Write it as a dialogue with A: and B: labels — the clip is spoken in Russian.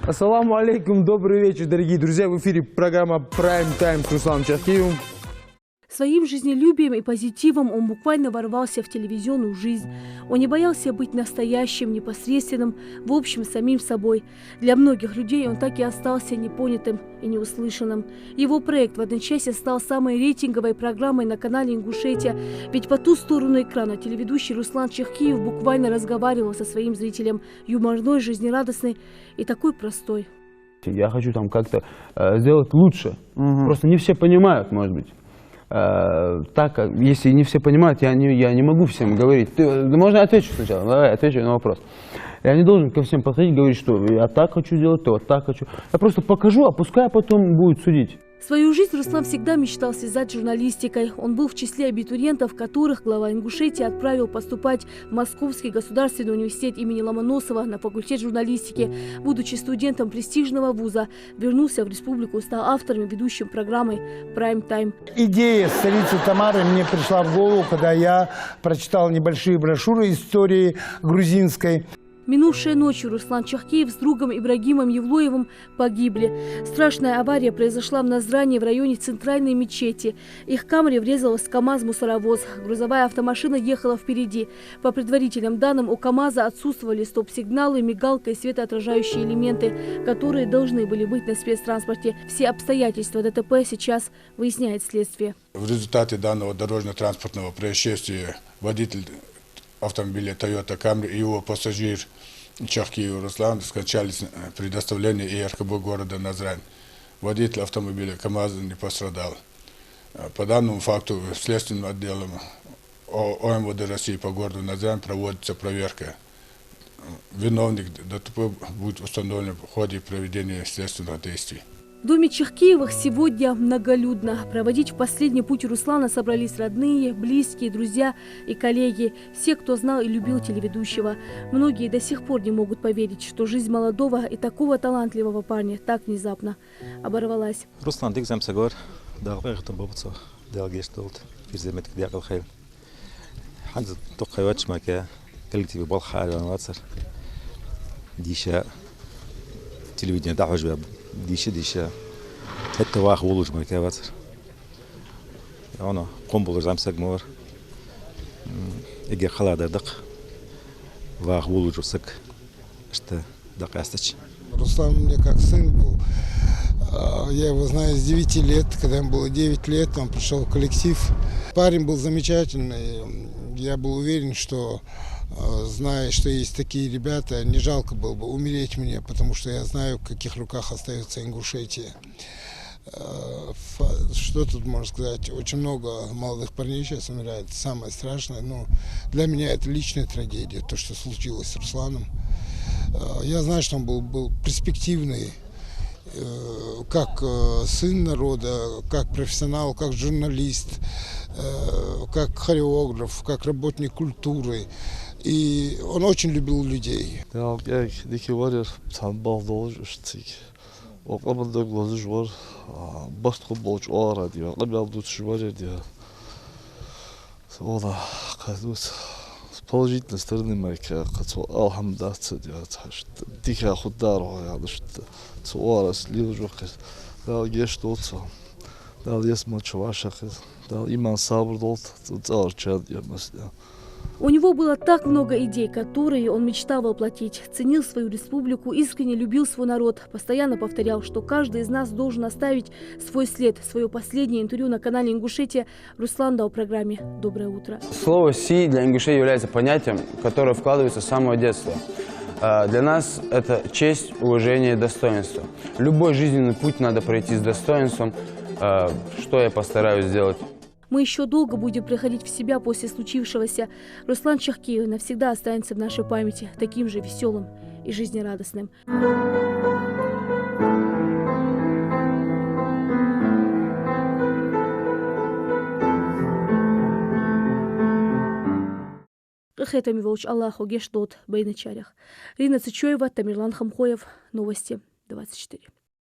A: Ассаламу алейкум, добрый вечер, дорогие друзья. В эфире программа Prime Time с Русланом Чахкиевым.
B: Своим жизнелюбием и позитивом он буквально ворвался в телевизионную жизнь. Он не боялся быть настоящим, непосредственным, в общем, самим собой. Для многих людей он так и остался непонятым и неуслышанным. Его проект в одночасье стал самой рейтинговой программой на канале «Ингушетия». Ведь по ту сторону экрана телеведущий Руслан Чахкиев буквально разговаривал со своим зрителем. Юморной, жизнерадостный и такой простой.
A: Я хочу там как-то сделать лучше. Просто не все понимают, может быть. Так, если не все понимают, я не могу всем говорить. Можно отвечу сначала? Давай, отвечу на вопрос. Я не должен ко всем подходить и говорить, что я так хочу делать, то вот так хочу. Я просто покажу, а пускай потом будет судить.
B: Свою жизнь Руслан всегда мечтал связать с журналистикой. Он был в числе абитуриентов, которых глава Ингушетии отправил поступать в Московский государственный университет имени Ломоносова на факультет журналистики. Будучи студентом престижного вуза, вернулся в республику, стал автором и ведущим программы Prime Time.
C: Идея столицы Тамары мне пришла в голову, когда я прочитал небольшие брошюры истории грузинской.
B: Минувшей ночью Руслан Чахкиев с другом Ибрагимом Евлоевым погибли. Страшная авария произошла в Назране в районе центральной мечети. Их камере врезалась в КАМАЗ-мусоровоз. Грузовая автомашина ехала впереди. По предварительным данным, у КАМАЗа отсутствовали стоп-сигналы, мигалка и светоотражающие элементы, которые должны были быть на спецтранспорте. Все обстоятельства ДТП сейчас выясняет следствие.
D: В результате данного дорожно-транспортного происшествия водитель автомобиля Toyota Camry и его пассажир Чахкиев Руслан скончались при доставлении ИРКБ города Назрань. Водитель автомобиля КАМАЗа не пострадал. По данному факту следственным отделом ОМВД России по городу Назрань проводится проверка. Виновник ДТП будет установлен в ходе проведения следственных действий.
B: В доме Чахкиевых сегодня многолюдно. Проводить в последний путь Руслана собрались родные, близкие, друзья и коллеги. Все, кто знал и любил телеведущего. Многие до сих пор не могут поверить, что жизнь молодого и такого талантливого парня так внезапно оборвалась.
E: Руслан дигзам сагор, дагвер табуцо, дагеш толт, физемет дягал хай. Ханз токайвач маке, коллективе балхар ванвацар. Диша телевидение дагвер ديشة حتى واخ ولوج مركبات أنا قم بلوج ساق مور إجا خلا دق واخ ولوج ساق что дق أستش.
C: Руслан мне как сын был. Я его знаю с 9 лет. Когда ему было 9 лет, он пришел в коллектив. Парень был замечательный. Я был уверен, что, зная, что есть такие ребята, не жалко было бы умереть мне, потому что я знаю, в каких руках остается Ингушетия. Что тут можно сказать? Очень много молодых парней сейчас умирает. Самое страшное, но для меня это личная трагедия, то, что случилось с Русланом. Я знаю, что он был перспективный, как сын народа, как профессионал, как журналист, как хореограф, как работник культуры. И он очень любил людей.
F: С положительной стороны майка, алхамдаться делать, что тихо худару, что цуара слил жука, дал гештоца, дал есмач ваших, дал иман сабр дол, царчат я масля.
B: У него было так много идей, которые он мечтал воплотить. Ценил свою республику, искренне любил свой народ. Постоянно повторял, что каждый из нас должен оставить свой след. Свое последнее интервью на канале Ингушетия Руслан дал программе «Доброе утро».
A: Слово «си» для ингушей является понятием, которое вкладывается с самого детства. Для нас это честь, уважение и достоинство. Любой жизненный путь надо пройти с достоинством, что я постараюсь сделать.
B: Мы еще долго будем приходить в себя после случившегося. Руслан Чахкиев навсегда останется в нашей памяти таким же веселым и жизнерадостным. Хэтами волч Аллаху гештот бейначарях. Рина Цичоева, Тамерлан Хамхоев. Новости 24.